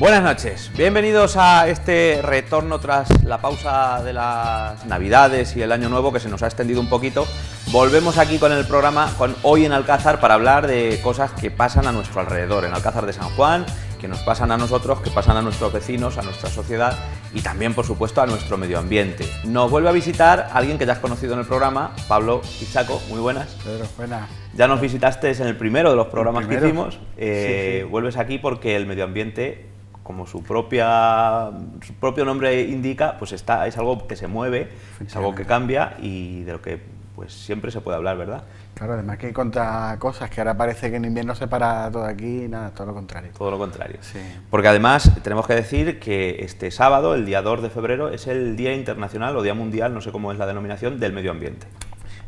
Buenas noches, bienvenidos a este retorno tras la pausa de las Navidades y el Año Nuevo, que se nos ha extendido un poquito. Volvemos aquí con el programa, con Hoy en Alcázar, para hablar de cosas que pasan a nuestro alrededor, en Alcázar de San Juan, que nos pasan a nosotros, que pasan a nuestros vecinos, a nuestra sociedad y también, por supuesto, a nuestro medio ambiente. Nos vuelve a visitar alguien que ya has conocido en el programa, Pablo Ichaco. Muy buenas. Pedro, buenas. Ya nos visitaste en el primero de los programas que hicimos. Sí. Vuelves aquí porque el medio ambiente, como su propio nombre indica, pues es algo que se mueve, es algo que cambia y de lo que pues siempre se puede hablar, ¿verdad? Claro, además que hay contra cosas que ahora parece que en invierno se para todo aquí, nada, todo lo contrario. Todo lo contrario. Sí. Porque además tenemos que decir que este sábado, el día 2 de febrero, es el Día Internacional o Día Mundial, no sé cómo es la denominación, del medio ambiente.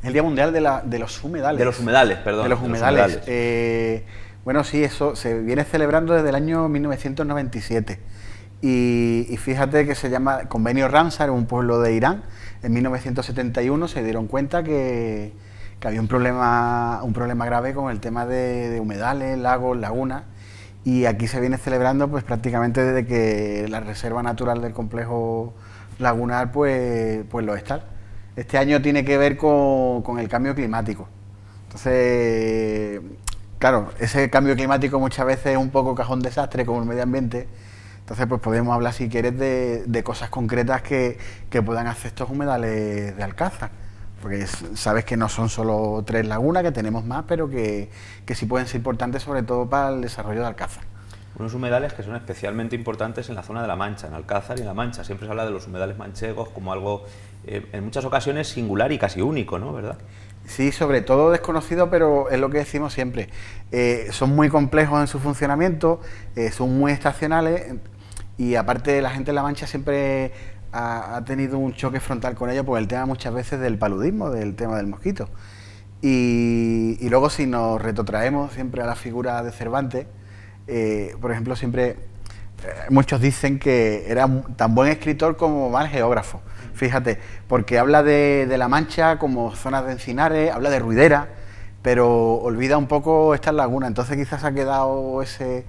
El Día Mundial de los humedales. De los humedales, perdón. De los humedales. Bueno, sí, eso se viene celebrando desde el año 1997. Y fíjate que se llama Convenio Ramsar, un pueblo de Irán. En 1971 se dieron cuenta que había un problema grave con el tema de humedales, lagos, lagunas. Y aquí se viene celebrando pues prácticamente desde que la Reserva Natural del Complejo Lagunar pues lo está. Este año tiene que ver con el cambio climático. Entonces, claro, ese cambio climático muchas veces es un poco cajón desastre como el medio ambiente. Entonces, pues podemos hablar, si quieres, de cosas concretas que puedan hacer estos humedales de Alcázar. Porque sabes que no son solo 3 lagunas, que tenemos más, pero que sí pueden ser importantes, sobre todo para el desarrollo de Alcázar. Unos humedales que son especialmente importantes en la zona de La Mancha, en Alcázar y en La Mancha. Siempre se habla de los humedales manchegos como algo, en muchas ocasiones, singular y casi único, ¿no? ¿Verdad? Sí, sobre todo desconocido, pero es lo que decimos siempre. Son muy complejos en su funcionamiento, son muy estacionales y aparte la gente de La Mancha siempre ha tenido un choque frontal con ello por el tema muchas veces del paludismo, del tema del mosquito. Y luego si nos retrotraemos siempre a la figura de Cervantes, por ejemplo, siempre muchos dicen que era tan buen escritor como mal geógrafo. Fíjate, porque habla de La Mancha como zonas de encinares, habla de ruidera, pero olvida un poco estas lagunas. Entonces quizás ha quedado ese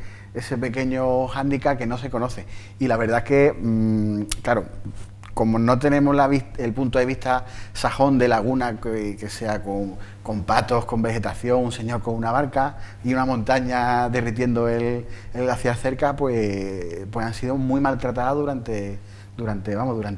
pequeño hándicap que no se conoce. Y la verdad es que, claro, como no tenemos el punto de vista sajón de laguna, que sea con patos, con vegetación, un señor con una barca y una montaña derritiendo el glaciar cerca, pues han sido muy maltratadas durante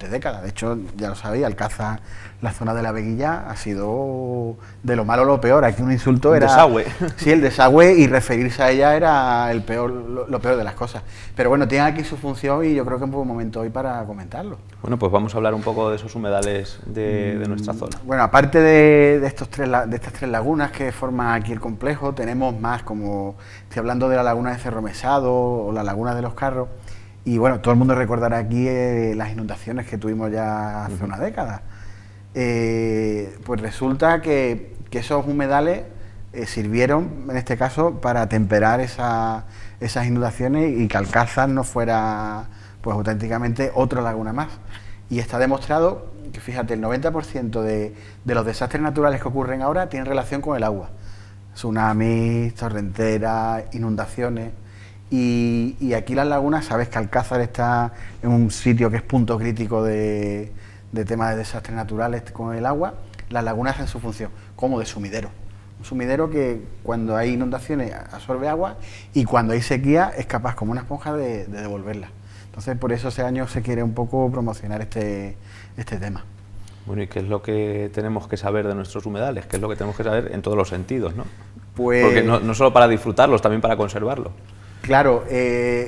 décadas. De hecho, ya lo sabéis, Alcázar, la zona de la Veguilla, ha sido de lo malo lo peor. Aquí un insulto era... desagüe. Sí, el desagüe, y referirse a ella era lo peor de las cosas. Pero bueno, tiene aquí su función y yo creo que es un buen momento hoy para comentarlo. Bueno, pues vamos a hablar un poco de esos humedales de nuestra zona. Bueno, aparte de estas 3 lagunas que forman aquí el complejo, tenemos más, como estoy hablando de la laguna de Cerro Mesado o la laguna de los Carros. Y bueno, todo el mundo recordará aquí las inundaciones que tuvimos ya hace una década. Pues resulta que esos humedales sirvieron, en este caso, para temperar esas inundaciones y que Alcázar no fuera, pues auténticamente, otra laguna más. Y está demostrado que, fíjate, el 90% de los desastres naturales que ocurren ahora tienen relación con el agua. Tsunamis, torrenteras, inundaciones. Y aquí las lagunas, sabes que Alcázar está en un sitio que es punto crítico de temas de desastres naturales con el agua. Las lagunas hacen su función como de sumidero. Un sumidero que cuando hay inundaciones absorbe agua y cuando hay sequía es capaz, como una esponja, de devolverla. Entonces, por eso ese año se quiere un poco promocionar este tema. Bueno, ¿y qué es lo que tenemos que saber de nuestros humedales? ¿Qué es lo que tenemos que saber en todos los sentidos, no? Pues, porque no solo para disfrutarlos, también para conservarlos. Claro,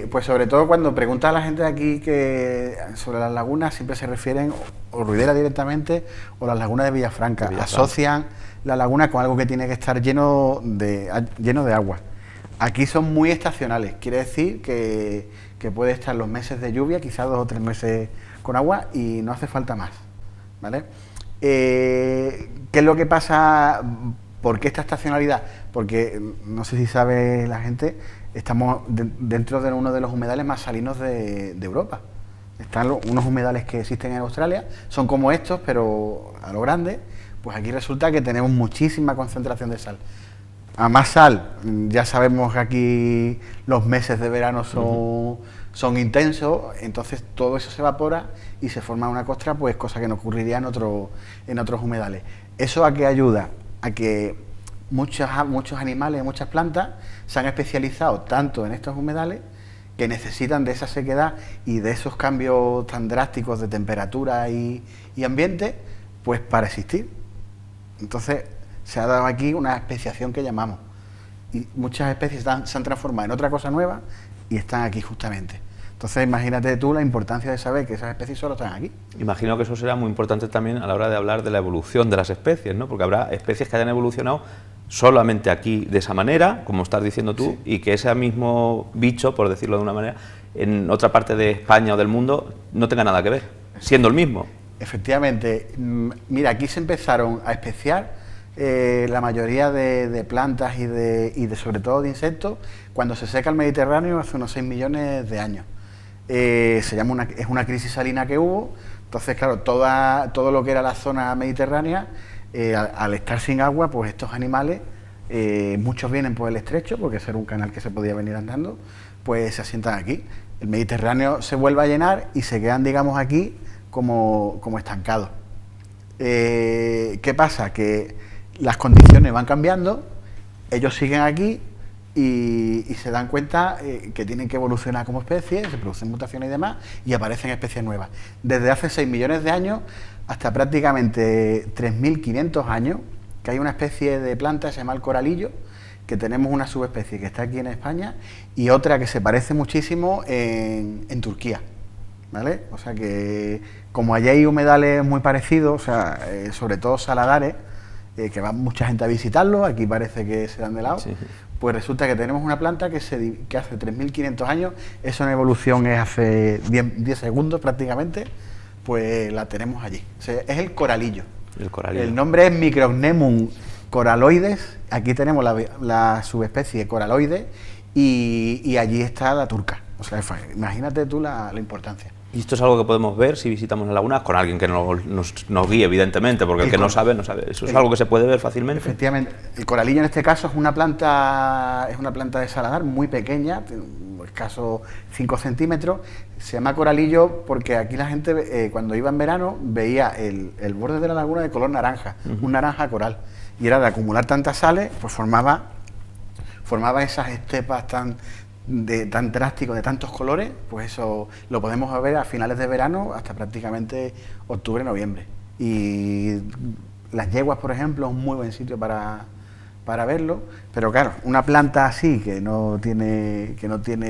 pues sobre todo cuando pregunta a la gente de aquí sobre las lagunas, siempre se refieren o Ruidera directamente o las lagunas de Villafranca. Asocian la laguna con algo que tiene que estar lleno de agua. Aquí son muy estacionales, quiere decir que puede estar los meses de lluvia, quizás 2 o 3 meses con agua y no hace falta más, ¿vale? ¿Qué es lo que pasa? ¿Por qué esta estacionalidad? Porque, no sé si sabe la gente, estamos dentro de uno de los humedales más salinos de Europa. Están unos humedales que existen en Australia, son como estos, pero a lo grande. Pues aquí resulta que tenemos muchísima concentración de sal. A más sal, ya sabemos que aquí los meses de verano son son intensos, entonces todo eso se evapora y se forma una costra, pues cosa que no ocurriría en otros humedales. ¿Eso a qué ayuda? A que muchos animales, muchas plantas se han especializado tanto en estos humedales que necesitan de esa sequedad y de esos cambios tan drásticos de temperatura y ambiente, pues para existir. Entonces se ha dado aquí una especiación que llamamos, y muchas especies se han transformado en otra cosa nueva y están aquí justamente. Entonces imagínate tú la importancia de saber que esas especies solo están aquí. Imagino que eso será muy importante también a la hora de hablar de la evolución de las especies, ¿no? Porque habrá especies que hayan evolucionado solamente aquí de esa manera, como estás diciendo tú, sí, y que ese mismo bicho, por decirlo de una manera, en otra parte de España o del mundo no tenga nada que ver, siendo el mismo. Efectivamente. Mira, aquí se empezaron a especiar la mayoría de plantas y sobre todo de insectos cuando se seca el Mediterráneo hace unos 6 millones de años. Es una crisis salina que hubo, entonces claro, todo lo que era la zona mediterránea, al estar sin agua, pues estos animales, muchos vienen por el estrecho, porque ese era un canal que se podía venir andando, pues se asientan aquí. El Mediterráneo se vuelve a llenar y se quedan, digamos, aquí como estancados. ¿Qué pasa? Que las condiciones van cambiando, ellos siguen aquí y se dan cuenta que tienen que evolucionar como especie, se producen mutaciones y demás, y aparecen especies nuevas. Desde hace 6 millones de años hasta prácticamente 3.500 años, que hay una especie de planta que se llama el coralillo, que tenemos una subespecie que está aquí en España y otra que se parece muchísimo en Turquía, ¿vale? O sea que, como allí hay humedales muy parecidos, o sea, sobre todo saladares, que va mucha gente a visitarlo, aquí parece que se dan de lado, sí. Pues resulta que tenemos una planta que hace 3.500 años, eso en evolución es hace 10 segundos prácticamente, pues la tenemos allí. O sea, es el coralillo. El coralillo. El nombre es Microcnemum coraloides, aquí tenemos la subespecie coraloide y allí está la turca. O sea, imagínate tú la importancia. Y esto es algo que podemos ver si visitamos la laguna con alguien que nos guíe, evidentemente, porque el que no sabe, no sabe. Eso es algo que se puede ver fácilmente. Efectivamente. El coralillo en este caso es una planta de saladar muy pequeña, escaso 5 centímetros. Se llama coralillo porque aquí la gente, cuando iba en verano, veía el borde de la laguna de color naranja, un naranja coral. Y era de acumular tantas sales, pues formaba esas estepas tan drásticos, de tantos colores, pues eso lo podemos ver a finales de verano hasta prácticamente octubre, noviembre. Y las yeguas, por ejemplo, es un muy buen sitio para verlo, pero claro, una planta así que no tiene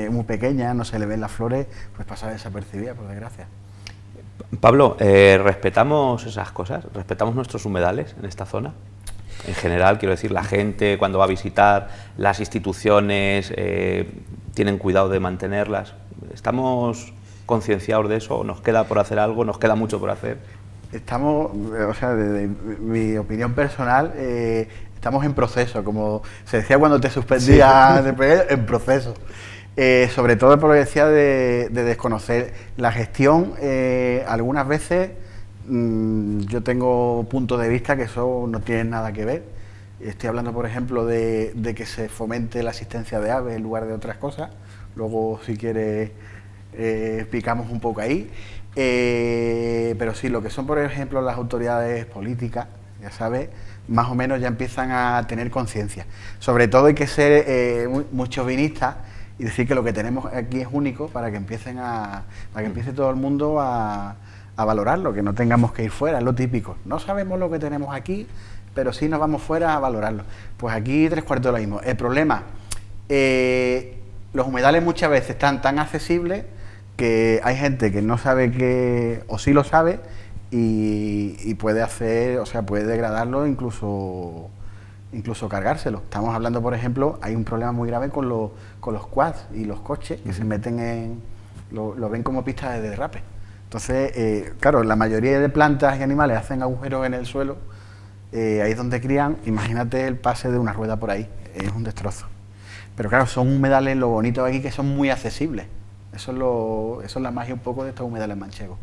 muy pequeña, no se le ven las flores, pues pasa desapercibida, por desgracia. Pablo, ¿respetamos esas cosas? ¿Respetamos nuestros humedales en esta zona? En general, quiero decir, la gente cuando va a visitar, las instituciones, tienen cuidado de mantenerlas. ¿Estamos concienciados de eso? ¿Nos queda por hacer algo? ¿Nos queda mucho por hacer? Estamos, o sea, desde mi opinión personal, estamos en proceso, como se decía cuando te suspendía, sí. En proceso. Sobre todo por lo que decía de desconocer la gestión, algunas veces yo tengo puntos de vista que eso no tiene nada que ver. Estoy hablando, por ejemplo, de que se fomente la asistencia de aves en lugar de otras cosas. Luego, si quieres, picamos un poco ahí. Pero sí, lo que son, por ejemplo, las autoridades políticas, ya sabes, más o menos ya empiezan a tener conciencia. Sobre todo hay que ser muy chauvinistas y decir que lo que tenemos aquí es único para que empiece todo el mundo a valorarlo, que no tengamos que ir fuera, es lo típico. No sabemos lo que tenemos aquí, pero sí nos vamos fuera a valorarlo. Pues aquí 3/4 de lo mismo. El problema, los humedales muchas veces están tan accesibles que hay gente que no sabe que, o sí lo sabe, y puede hacer, o sea, puede degradarlo, incluso cargárselo. Estamos hablando, por ejemplo, hay un problema muy grave con los quads y los coches que se meten lo ven como pistas de derrape. Entonces, claro, la mayoría de plantas y animales hacen agujeros en el suelo, ahí es donde crían. Imagínate el pase de una rueda por ahí, es un destrozo. Pero claro, son humedales, lo bonito de aquí, que son muy accesibles. Eso es la magia un poco de estos humedales manchegos.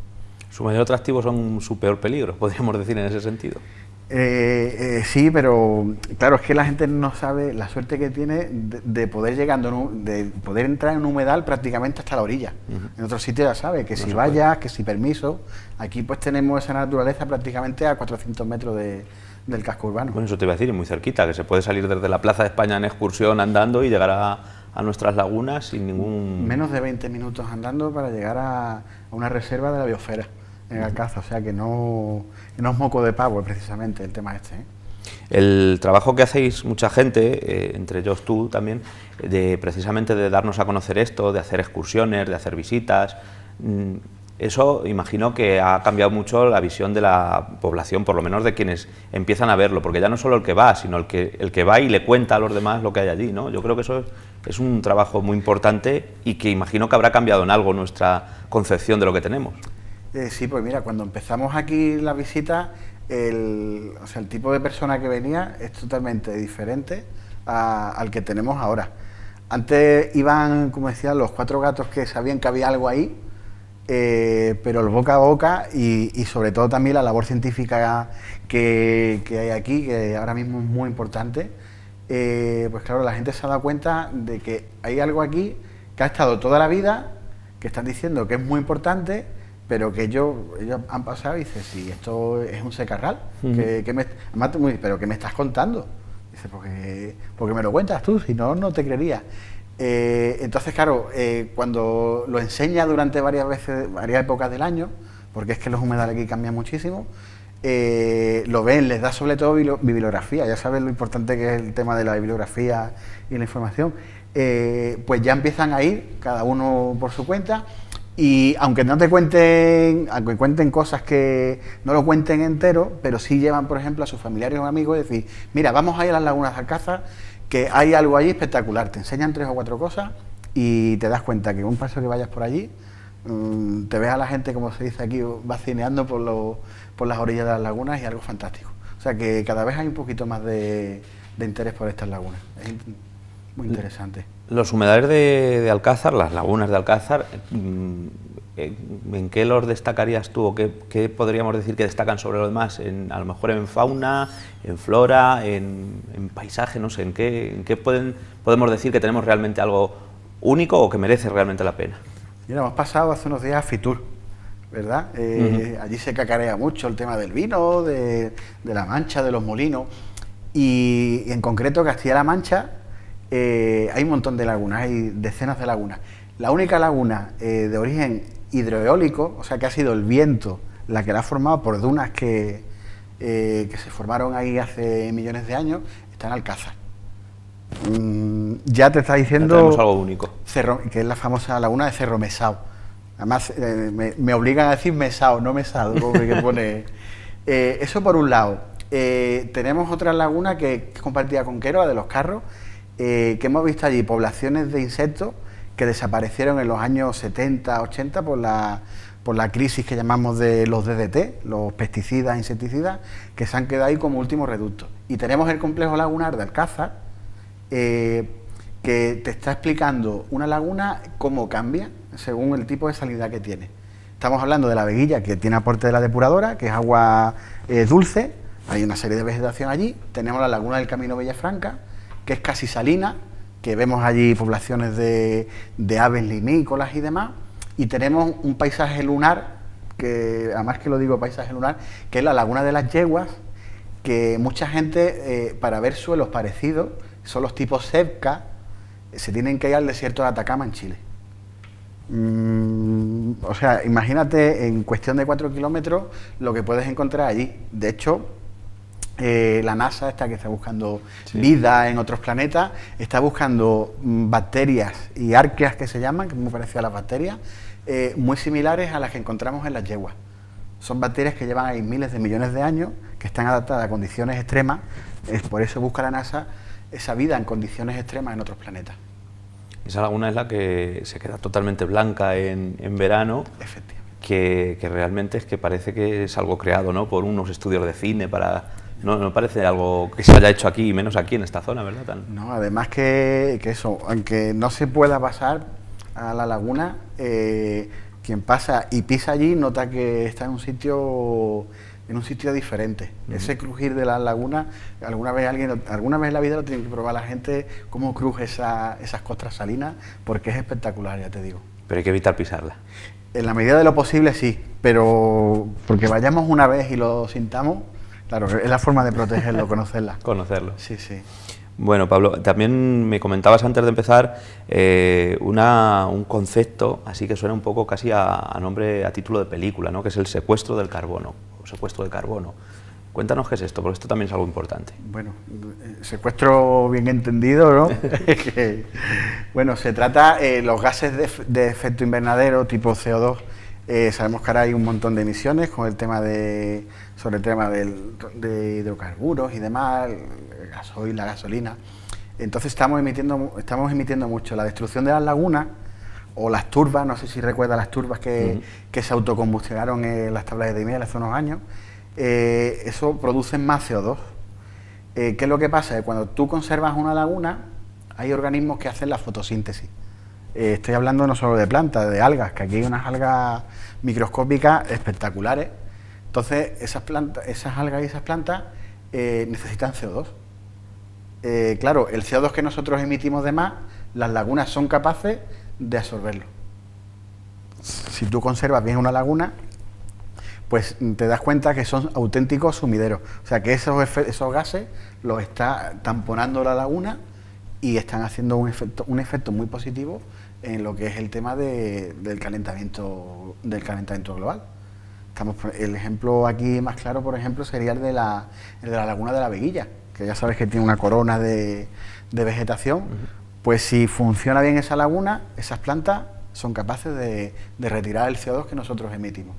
Su mayor atractivo son su peor peligro, podríamos decir en ese sentido. Sí, pero claro, es que la gente no sabe la suerte que tiene de poder de poder entrar en un humedal prácticamente hasta la orilla. En otros sitios ya sabe que No si se vallas, que si permiso. Aquí pues tenemos esa naturaleza prácticamente a 400 metros del casco urbano. Bueno, eso te iba a decir, y muy cerquita, que se puede salir desde la Plaza de España en excursión andando y llegar a nuestras lagunas sin ningún... Menos de 20 minutos andando para llegar a una reserva de la biosfera en Alcázar, o sea que no es moco de pavo precisamente el tema este, ¿eh? El trabajo que hacéis mucha gente, entre ellos tú también, precisamente de darnos a conocer esto, de hacer excursiones, de hacer visitas, eso imagino que ha cambiado mucho la visión de la población, por lo menos de quienes empiezan a verlo, porque ya no solo el que va, sino el que va y le cuenta a los demás lo que hay allí, ¿no? Yo creo que eso es un trabajo muy importante y que imagino que habrá cambiado en algo nuestra concepción de lo que tenemos. Sí, pues mira, cuando empezamos aquí la visita, el tipo de persona que venía es totalmente diferente al que tenemos ahora. Antes iban, como decía, los 4 gatos que sabían que había algo ahí, pero el boca a boca y sobre todo también la labor científica que hay aquí, que ahora mismo es muy importante, pues claro, la gente se ha dado cuenta de que hay algo aquí que ha estado toda la vida, que están diciendo que es muy importante, pero que ellos han pasado y dicen, si esto es un secarral, pero ¿qué me estás contando? Dice, porque me lo cuentas tú, si no, no te creería. Entonces, claro, cuando lo enseña durante varias épocas del año, porque es que los humedales aquí cambian muchísimo, lo ven, les da sobre todo bibliografía, ya sabes lo importante que es el tema de la bibliografía y la información, pues ya empiezan a ir, cada uno por su cuenta. Y aunque no te cuenten, aunque cuenten cosas que no lo cuenten entero, pero sí llevan, por ejemplo, a sus familiares o amigos y decir, mira, vamos a ir a las lagunas de Alcázar, que hay algo allí espectacular. Te enseñan 3 o 4 cosas y te das cuenta que un paso que vayas por allí, te ves a la gente, como se dice aquí, vacineando por las orillas de las lagunas y algo fantástico. O sea que cada vez hay un poquito más de interés por estas lagunas. Es muy interesante. Los humedales de Alcázar, las lagunas de Alcázar, ¿en qué los destacarías tú o qué podríamos decir que destacan sobre los demás? A lo mejor en fauna, en flora, en paisaje, no sé, ¿en qué podemos decir que tenemos realmente algo único o que merece realmente la pena? Mira, hemos pasado hace unos días a Fitur, ¿verdad? Allí se cacarea mucho el tema del vino, de la Mancha, de los molinos, y en concreto Castilla-La Mancha. Hay un montón de lagunas, hay decenas de lagunas. La única laguna de origen hidroeólico, o sea que ha sido el viento la que la ha formado por dunas que se formaron ahí hace millones de años, está en Alcázar. Ya te está diciendo... Tenemos algo único. Que es la famosa laguna de Cerro Mesao. Además, me obligan a decir Mesao, no Mesado, como que pone... eso por un lado. Tenemos otra laguna que es compartida con Quero, la de los Carros, que hemos visto allí poblaciones de insectos que desaparecieron en los años 70, 80 por la crisis que llamamos de los DDT, los pesticidas, insecticidas, que se han quedado ahí como último reducto. Y tenemos el complejo lagunar de Alcázar, que te está explicando una laguna cómo cambia según el tipo de salinidad que tiene. Estamos hablando de la Veguilla, que tiene aporte de la depuradora, que es agua dulce, hay una serie de vegetación allí. Tenemos la laguna del Camino Villafranca, que es casi salina, que vemos allí poblaciones de aves limícolas y demás, y tenemos un paisaje lunar, que además que lo digo paisaje lunar, que es la laguna de las Yeguas, que mucha gente, para ver suelos parecidos, son los tipos Sebca, se tienen que ir al desierto de Atacama en Chile. O sea, imagínate en cuestión de 4 kilómetros lo que puedes encontrar allí. De hecho, la NASA que está buscando vida en otros planetas, está buscando bacterias y arqueas que se llaman, que es muy parecido a las bacterias, muy similares a las que encontramos en las yeguas. Son bacterias que llevan ahí miles de millones de años, que están adaptadas a condiciones extremas, por eso busca la NASA esa vida en condiciones extremas en otros planetas. Esa laguna es la que se queda totalmente blanca en verano. Efectivamente. Que realmente es que parece que es algo creado, ¿no?, por unos estudios de cine para... No parece algo que se haya hecho aquí, menos aquí en esta zona, ¿verdad? No, además que eso, aunque no se pueda pasar a la laguna, quien pasa y pisa allí nota que está en un sitio en un sitio diferente. Ese crujir de las lagunas, alguna vez en la vida lo tiene que probar la gente, cómo cruje esas costras salinas, porque es espectacular, ya te digo. Pero hay que evitar pisarla. En la medida de lo posible sí, pero porque vayamos una vez y lo sintamos, claro, es la forma de protegerlo, conocerla. Conocerlo. Sí, sí. Bueno, Pablo, también me comentabas antes de empezar un concepto, así que suena un poco casi a título de película, ¿no? Que es el secuestro del carbono, o secuestro de carbono. Cuéntanos qué es esto, porque esto también es algo importante. Bueno, secuestro bien entendido, ¿no? Bueno, se trata los gases de efecto invernadero tipo CO2. Sabemos que ahora hay un montón de emisiones con el tema sobre el tema de hidrocarburos y demás, el gasoil, la gasolina. Entonces estamos emitiendo mucho. La destrucción de las lagunas o las turbas, no sé si recuerdas las turbas que se autocombustionaron en las tablas de miel hace unos años, eso produce más CO2. ¿Qué es lo que pasa? Que cuando tú conservas una laguna, hay organismos que hacen la fotosíntesis. Estoy hablando no solo de plantas, de algas, que aquí hay unas algas microscópicas espectaculares. Entonces, esas algas y esas plantas necesitan CO2. Claro, el CO2 que nosotros emitimos de más, las lagunas son capaces de absorberlo. Si tú conservas bien una laguna, pues te das cuenta que son auténticos sumideros. O sea, que esos gases los está tamponando la laguna y están haciendo un efecto muy positivo en lo que es el tema del calentamiento global. El ejemplo aquí más claro, por ejemplo, sería el de la laguna de la Veguilla, que ya sabes que tiene una corona de vegetación. Pues si funciona bien esa laguna, esas plantas son capaces de retirar el CO2 que nosotros emitimos.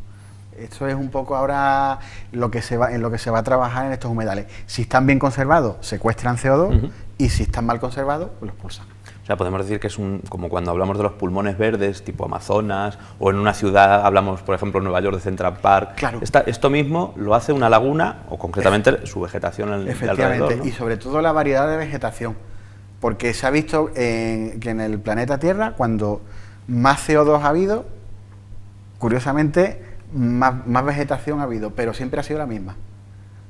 Esto es un poco ahora en lo que se va a trabajar en estos humedales. Si están bien conservados, secuestran CO2 y si están mal conservados, pues los expulsan. O sea, podemos decir que es como cuando hablamos de los pulmones verdes, tipo Amazonas, o en una ciudad hablamos, por ejemplo, en Nueva York de Central Park. Claro. Esto mismo lo hace una laguna, o concretamente su vegetación alrededor, ¿no? Y sobre todo la variedad de vegetación, porque se ha visto que en el planeta Tierra, cuando más CO2 ha habido, curiosamente, más vegetación ha habido, pero siempre ha sido la misma.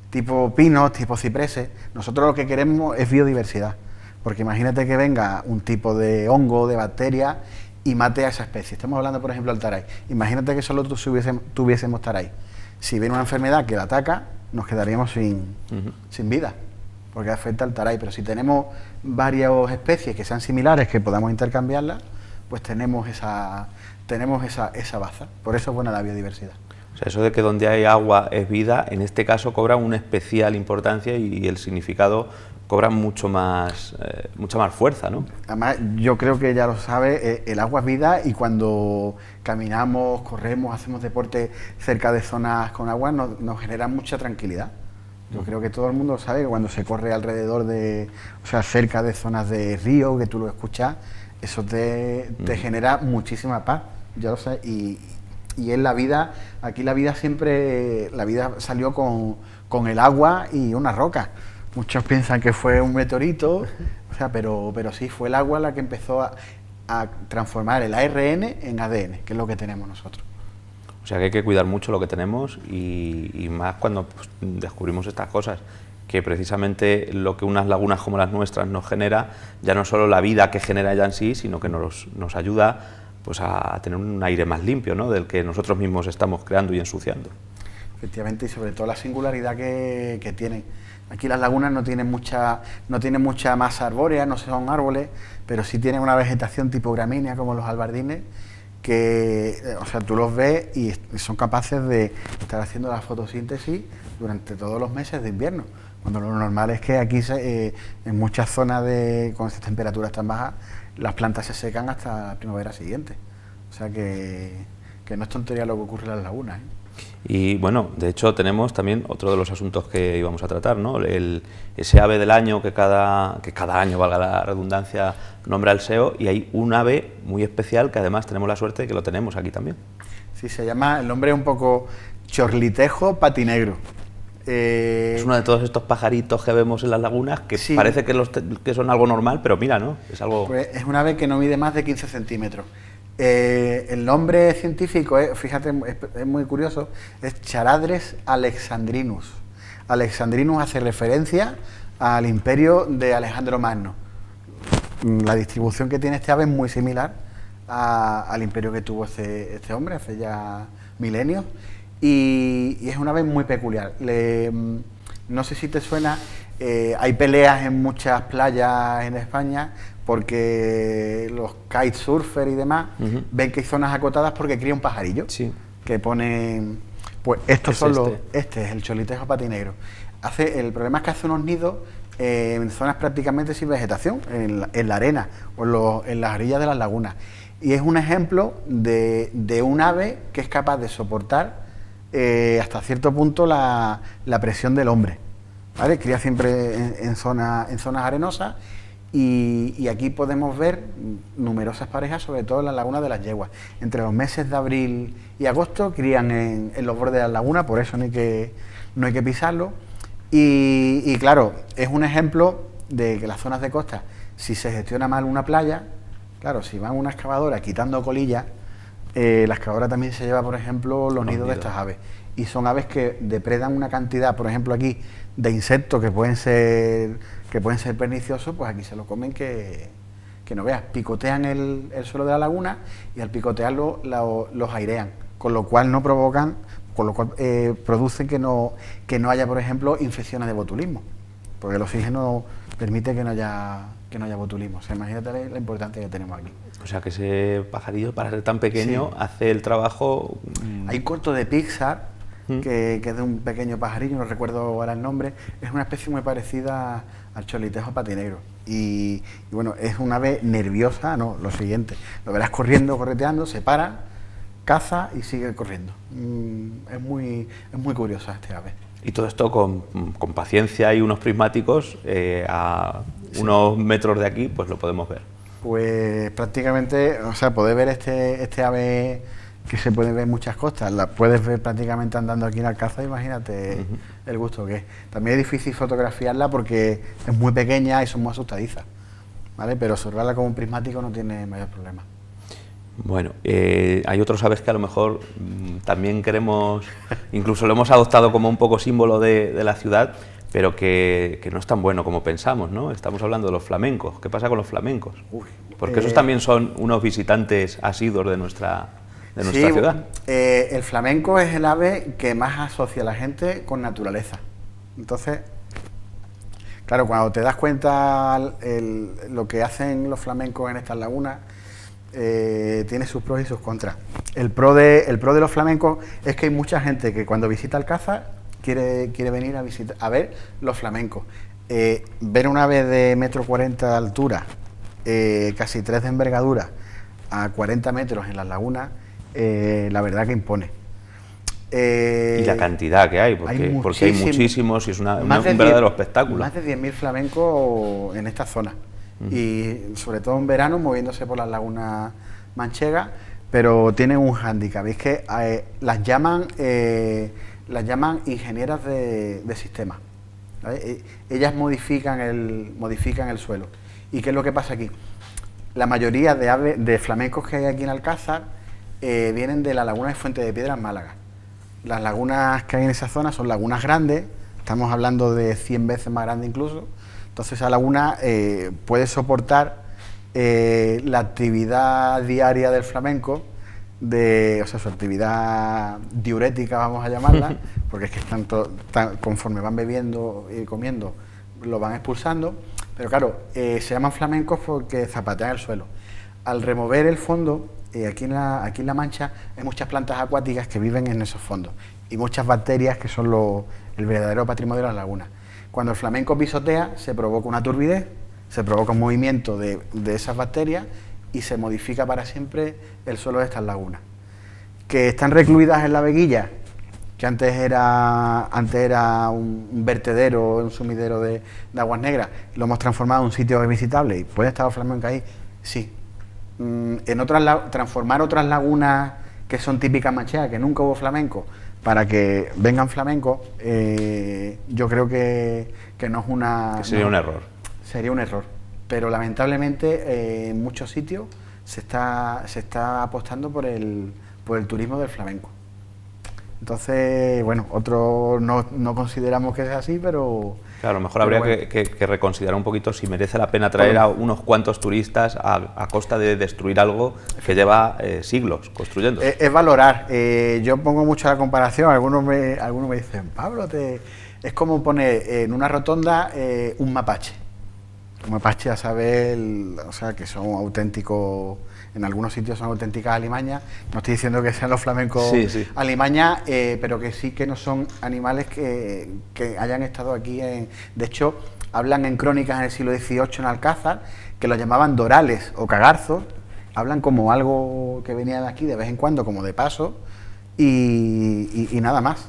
Tipo pinos, tipo cipreses. Nosotros lo que queremos es biodiversidad. Porque imagínate que venga un tipo de hongo, de bacteria y mate a esa especie. Estamos hablando, por ejemplo, del taray. Imagínate que solo tuviésemos taray. Si viene una enfermedad que la ataca, nos quedaríamos sin vida, porque afecta al taray. Pero si tenemos varias especies que sean similares, que podamos intercambiarlas, pues tenemos esa baza. Por eso es buena la biodiversidad. O sea, eso de que donde hay agua es vida, en este caso cobra una especial importancia y el significado cobra mucha más fuerza, ¿no? Además, yo creo que ya lo sabe, el agua es vida y cuando caminamos, corremos, hacemos deporte cerca de zonas con agua nos genera mucha tranquilidad. Yo creo que todo el mundo sabe que cuando se corre alrededor cerca de zonas de río, que tú lo escuchas, eso te genera muchísima paz. Yo lo sé, y en la vida, aquí la vida salió con el agua y una roca. Muchos piensan que fue un meteorito, pero sí, fue el agua la que empezó a transformar el ARN en ADN, que es lo que tenemos nosotros. O sea que hay que cuidar mucho lo que tenemos y más cuando descubrimos estas cosas, que precisamente lo que unas lagunas como las nuestras nos genera, ya no solo la vida que genera ya en sí, sino que nos ayuda pues a tener un aire más limpio, ¿no?, del que nosotros mismos estamos creando y ensuciando. Efectivamente, y sobre todo la singularidad que tienen. Aquí las lagunas no tienen mucha masa arbórea, no son árboles, pero sí tienen una vegetación tipo gramínea como los albardines, que tú los ves y son capaces de estar haciendo la fotosíntesis durante todos los meses de invierno, cuando lo normal es que aquí en muchas zonas con estas temperaturas tan bajas las plantas se secan hasta la primavera siguiente. O sea que no es tontería lo que ocurre en las lagunas, ¿eh? Y bueno, de hecho tenemos también otro de los asuntos que íbamos a tratar, ¿no? Ese ave del año que cada año, valga la redundancia, nombra el SEO, y hay un ave muy especial que además tenemos la suerte de que lo tenemos aquí también. Sí, el nombre es un poco chorlitejo patinegro. Es uno de todos estos pajaritos que vemos en las lagunas que sí, parece que son algo normal, pero mira, ¿no? Es algo... Pues es un ave que no mide más de 15 centímetros. El nombre científico, fíjate, es muy curioso, es Charadres alexandrinus. Alexandrinus hace referencia al imperio de Alejandro Magno. La distribución que tiene este ave es muy similar al imperio que tuvo este hombre hace ya milenios, y es una ave muy peculiar. No sé si te suena, hay peleas en muchas playas en España porque los kitesurfers y demás ven que hay zonas acotadas porque cría un pajarillo, sí, que ponen, pues estos son este es el cholitejo patinegro. El problema es que hace unos nidos en zonas prácticamente sin vegetación, en la arena o en las orillas de las lagunas, y es un ejemplo de un ave que es capaz de soportar hasta cierto punto la presión del hombre, ¿vale? Cría siempre en zonas arenosas. Y aquí podemos ver numerosas parejas, sobre todo en las lagunas de las yeguas. Entre los meses de abril y agosto crían en los bordes de la laguna, por eso no hay que pisarlo. Y claro, es un ejemplo de que las zonas de costa, si se gestiona mal una playa, claro, si van una excavadora quitando colillas, la excavadora también se lleva, por ejemplo, los nidos de estas aves. Y son aves que depredan una cantidad, por ejemplo aquí, de insectos que pueden ser perniciosos, pues aquí se lo comen que no veas. Picotean el suelo de la laguna y al picotearlo los airean, con lo cual producen que no haya, por ejemplo, infecciones de botulismo, porque el oxígeno permite que no haya botulismo. O sea, imagínate la importancia que tenemos aquí. O sea, que ese pajarillo, para ser tan pequeño, hace el trabajo... Hay corto de Pixar, que es de un pequeño pajarillo, no recuerdo ahora el nombre, es una especie muy parecida al cholitejo patinegro. Y bueno, es un ave nerviosa, no, lo siguiente, lo verás correteando, se para, caza y sigue corriendo. Es muy curiosa este ave. Y todo esto con paciencia y unos prismáticos, a unos metros de aquí, pues lo podemos ver. Pues prácticamente, o sea, podés ver este ave que se puede ver en muchas costas, la puedes ver prácticamente andando aquí en Alcázar, imagínate el gusto que es. También es difícil fotografiarla porque es muy pequeña y son muy asustadizas, ¿vale? Pero observarla con un prismático no tiene mayor problema. Bueno, hay otros aves que a lo mejor también queremos, incluso lo hemos adoptado como un poco símbolo de la ciudad, pero que no es tan bueno como pensamos, ¿no? Estamos hablando de los flamencos. ¿Qué pasa con los flamencos? Porque esos también son unos visitantes asiduos de nuestra ciudad. El flamenco es el ave que más asocia a la gente con naturaleza. Entonces, claro, cuando te das cuenta lo que hacen los flamencos en estas lagunas, tiene sus pros y sus contras. El pro de los flamencos es que hay mucha gente que cuando visita Alcázar quiere venir a ver los flamencos. Ver una ave de 1,40 m de altura, casi 3 de envergadura, a 40 metros en las lagunas, la verdad que impone. Y la cantidad que hay, porque hay muchísimos y es un verdadero espectáculo. Más de 10.000 flamencos en esta zona. Y sobre todo en verano moviéndose por las lagunas manchegas, pero tienen un hándicap, es que las llaman ingenieras de sistemas, ¿vale? Ellas modifican el suelo. ¿Y qué es lo que pasa aquí? La mayoría de flamencos que hay aquí en Alcázar vienen de la laguna de Fuente de Piedra en Málaga. Las lagunas que hay en esa zona son lagunas grandes, estamos hablando de 100 veces más grande incluso. Entonces esa laguna puede soportar la actividad diaria del flamenco, o sea, su actividad diurética, vamos a llamarla, porque es que conforme van bebiendo y comiendo, lo van expulsando. Pero claro, se llaman flamencos porque zapatean el suelo. Al remover el fondo, aquí en la Mancha hay muchas plantas acuáticas que viven en esos fondos y muchas bacterias que son el verdadero patrimonio de las lagunas. Cuando el flamenco pisotea, se provoca una turbidez, se provoca un movimiento de esas bacterias y se modifica para siempre el suelo de estas lagunas. Que están recluidas en la veguilla, que antes era un vertedero, un sumidero de aguas negras, lo hemos transformado en un sitio visitable y puede estar el flamenco ahí, sí. Transformar otras lagunas que son típicas manchegas, que nunca hubo flamenco, para que vengan flamencos, yo creo que no es una... Que sería un error. Sería un error, pero lamentablemente en muchos sitios se está apostando por el turismo del flamenco. Entonces, bueno, otros no consideramos que sea así, pero... Claro, a lo mejor habría bueno, que reconsiderar un poquito si merece la pena traer a unos cuantos turistas a costa de destruir algo que lleva siglos construyendo. Es valorar. Yo pongo mucho la comparación, algunos me dicen, Pablo, es como poner en una rotonda un mapache. Un mapache, a saber, o sea, que son auténticos... En algunos sitios son auténticas alimañas. No estoy diciendo que sean los flamencos alimañas, pero que sí que no son animales que hayan estado aquí. De hecho, hablan en crónicas en el siglo XVIII en Alcázar, que lo llamaban dorales o cagarzos. Hablan como algo que venía de aquí de vez en cuando, como de paso, y nada más.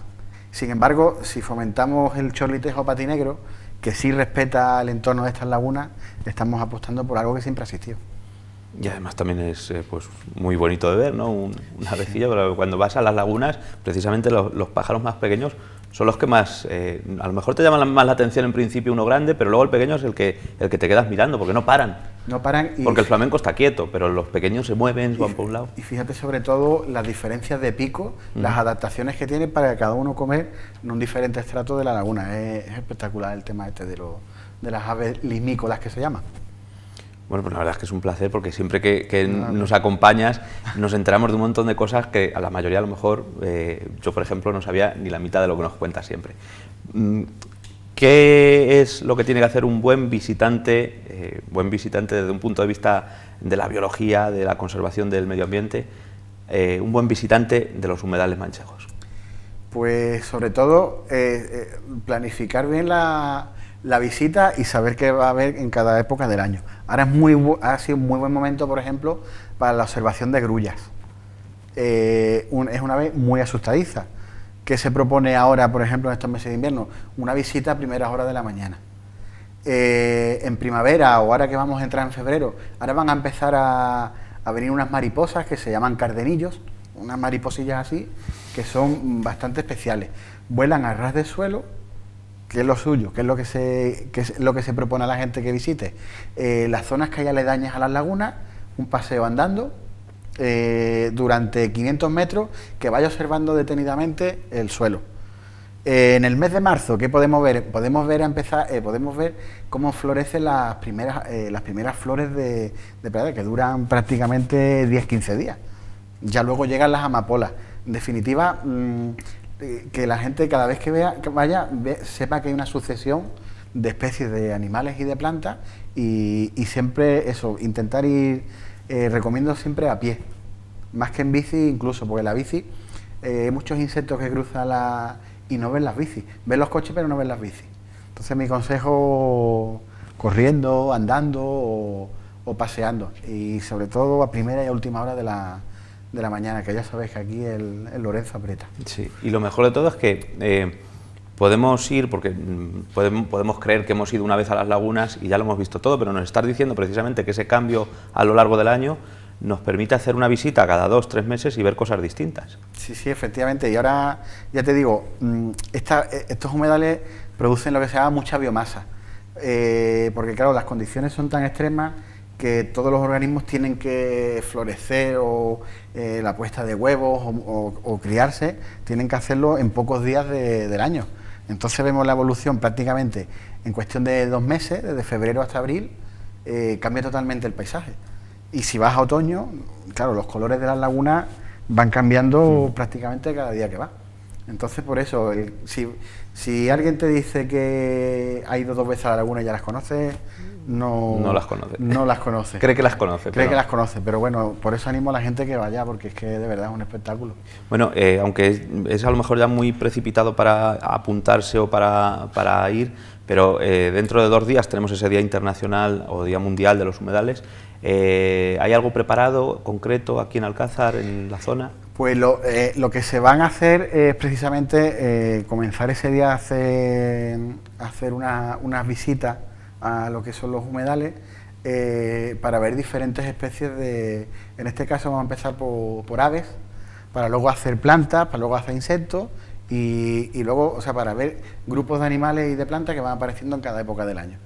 Sin embargo, si fomentamos el chorlitejo patinegro, que sí respeta el entorno de estas lagunas, estamos apostando por algo que siempre ha existido. Y además también es pues muy bonito de ver, ¿no? Una avecilla, pero cuando vas a las lagunas, precisamente los pájaros más pequeños son los que más, a lo mejor te llaman más la atención en principio uno grande, pero luego el pequeño es el que te quedas mirando, porque no paran. No paran. Porque el flamenco está quieto, pero los pequeños se mueven, van por un lado. Y fíjate sobre todo las diferencias de pico, las adaptaciones que tiene para cada uno comer en un diferente estrato de la laguna. Es espectacular el tema este de las aves limícolas que se llaman. Bueno, pues la verdad es que es un placer porque siempre que nos acompañas nos enteramos de un montón de cosas que a la mayoría a lo mejor, yo por ejemplo no sabía ni la mitad de lo que nos cuentas siempre. ¿Qué es lo que tiene que hacer un buen visitante desde un punto de vista de la biología, de la conservación del medio ambiente, un buen visitante de los humedales manchegos? Pues sobre todo planificar bien la visita y saber qué va a haber en cada época del año. Ahora ha sido un muy buen momento, por ejemplo, para la observación de grullas. Es una ave muy asustadiza. ¿Qué se propone ahora, por ejemplo, en estos meses de invierno? Una visita a primeras horas de la mañana. En primavera, o ahora que vamos a entrar en febrero, ahora van a empezar a venir unas mariposas que se llaman cardenillos, unas mariposillas así, que son bastante especiales. Vuelan a ras de suelo, que es lo suyo, que es lo que se propone a la gente que visite. Las zonas que hay aledañas a las lagunas, un paseo andando durante 500 metros, que vaya observando detenidamente el suelo. En el mes de marzo, ¿qué podemos ver? Podemos ver cómo florecen las primeras flores de primavera, que duran prácticamente 10-15 días. Ya luego llegan las amapolas. En definitiva, que la gente cada vez que vaya sepa que hay una sucesión de especies de animales y de plantas y siempre eso, intentar ir, recomiendo siempre a pie, más que en bici incluso, porque la bici, hay muchos insectos que cruzan y no ven las bicis, ven los coches pero no ven las bicis. Entonces mi consejo, corriendo, andando o paseando, y sobre todo a primera y a última hora de la mañana, que ya sabéis que aquí el Lorenzo aprieta. Sí, y lo mejor de todo es que podemos ir, porque podemos creer que hemos ido una vez a las lagunas y ya lo hemos visto todo, pero nos estás diciendo precisamente que ese cambio a lo largo del año nos permite hacer una visita cada 2-3 meses y ver cosas distintas. Sí, sí, efectivamente, y ahora ya te digo, estos humedales producen lo que se llama mucha biomasa, porque claro, las condiciones son tan extremas que todos los organismos tienen que florecer o la puesta de huevos o criarse, tienen que hacerlo en pocos días del año. Entonces vemos la evolución prácticamente en cuestión de 2 meses, desde febrero hasta abril, cambia totalmente el paisaje. Y si vas a otoño, claro, los colores de las lagunas van cambiando prácticamente cada día que va. Entonces, por eso, si alguien te dice que ha ido 2 veces a la laguna y ya las conoce, no las conoce. No las conoce. Cree que las conoce. Cree que las conoce, pero bueno, por eso animo a la gente que vaya, porque es que de verdad es un espectáculo. Bueno, aunque es a lo mejor ya muy precipitado para apuntarse o para ir, pero dentro de 2 días tenemos ese Día Internacional o Día Mundial de los Humedales. ¿Hay algo preparado, concreto, aquí en Alcázar, en la zona? Pues lo que se van a hacer es precisamente comenzar ese día a hacer unas visitas a lo que son los humedales para ver diferentes especies en este caso vamos a empezar por aves, para luego hacer plantas, para luego hacer insectos y luego, o sea, para ver grupos de animales y de plantas que van apareciendo en cada época del año.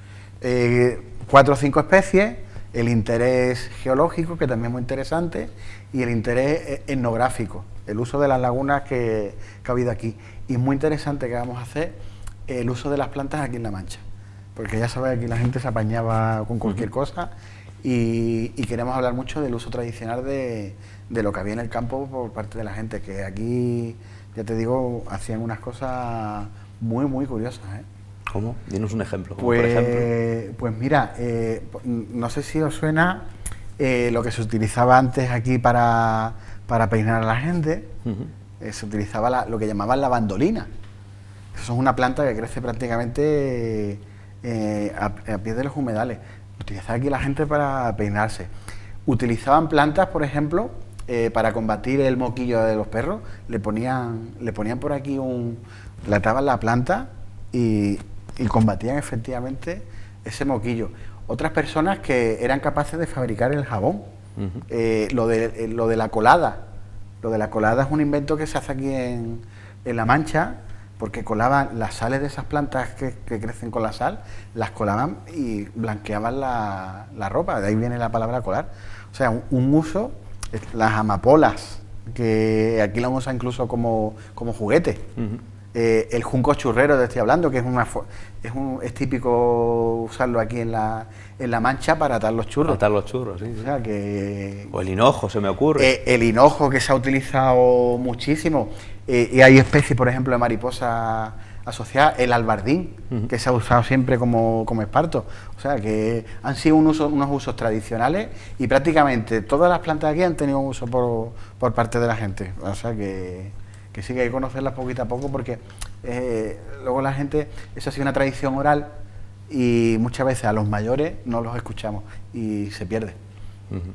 4 o 5 especies el interés geológico, que también es muy interesante, y el interés etnográfico, el uso de las lagunas que ha habido aquí. Y muy interesante que vamos a hacer el uso de las plantas aquí en La Mancha, porque ya sabes, aquí la gente se apañaba con cualquier cosa, y queremos hablar mucho del uso tradicional de lo que había en el campo por parte de la gente, que aquí, ya te digo, hacían unas cosas muy, muy curiosas, ¿eh? ¿Cómo? Dinos un ejemplo. Pues, por ejemplo. Pues mira, no sé si os suena lo que se utilizaba antes aquí para peinar a la gente. Se utilizaba lo que llamaban la bandolina. Eso es una planta que crece prácticamente a pie de los humedales. Utilizaba aquí la gente para peinarse. Utilizaban plantas, por ejemplo, para combatir el moquillo de los perros. Le ponían por aquí le ataban la planta y combatían efectivamente ese moquillo. Otras personas que eran capaces de fabricar el jabón. Lo de la colada. Lo de la colada es un invento que se hace aquí en La Mancha, porque colaban las sales de esas plantas que crecen con la sal, las colaban y blanqueaban la ropa. De ahí viene la palabra colar. O sea, un uso, las amapolas, que aquí la usan incluso como juguete. El junco churrero, te estoy hablando, que es típico usarlo aquí en La Mancha para atar los churros. Atar los churros, sí. O sea, que... O el hinojo, se me ocurre. El hinojo, que se ha utilizado muchísimo. Y hay especies, por ejemplo, de mariposa asociada. El albardín, que se ha usado siempre como esparto. O sea, que han sido unos usos tradicionales, y prácticamente todas las plantas de aquí han tenido un uso por parte de la gente. O sea, que sí que hay que conocerlas poquito a poco, porque luego la gente, eso ha sido una tradición oral, y muchas veces a los mayores no los escuchamos y se pierde.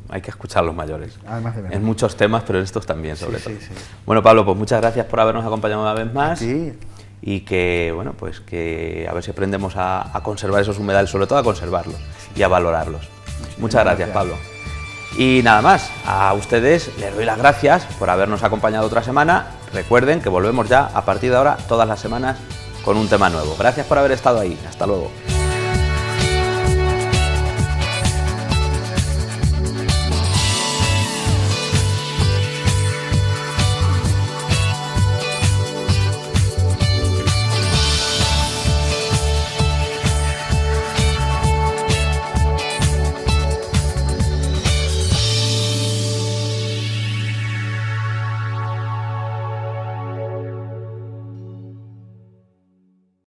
Hay que escuchar a los mayores. Además de verdad. En muchos temas, pero en estos también, sobre todo. Sí. Bueno, Pablo, pues muchas gracias por habernos acompañado una vez más. Sí. Y que, bueno, pues que a ver si aprendemos a conservar esos humedales, sobre todo a conservarlos y a valorarlos. Muchas gracias, Pablo. Y nada más, a ustedes les doy las gracias por habernos acompañado otra semana. Recuerden que volvemos ya a partir de ahora todas las semanas con un tema nuevo. Gracias por haber estado ahí. Hasta luego.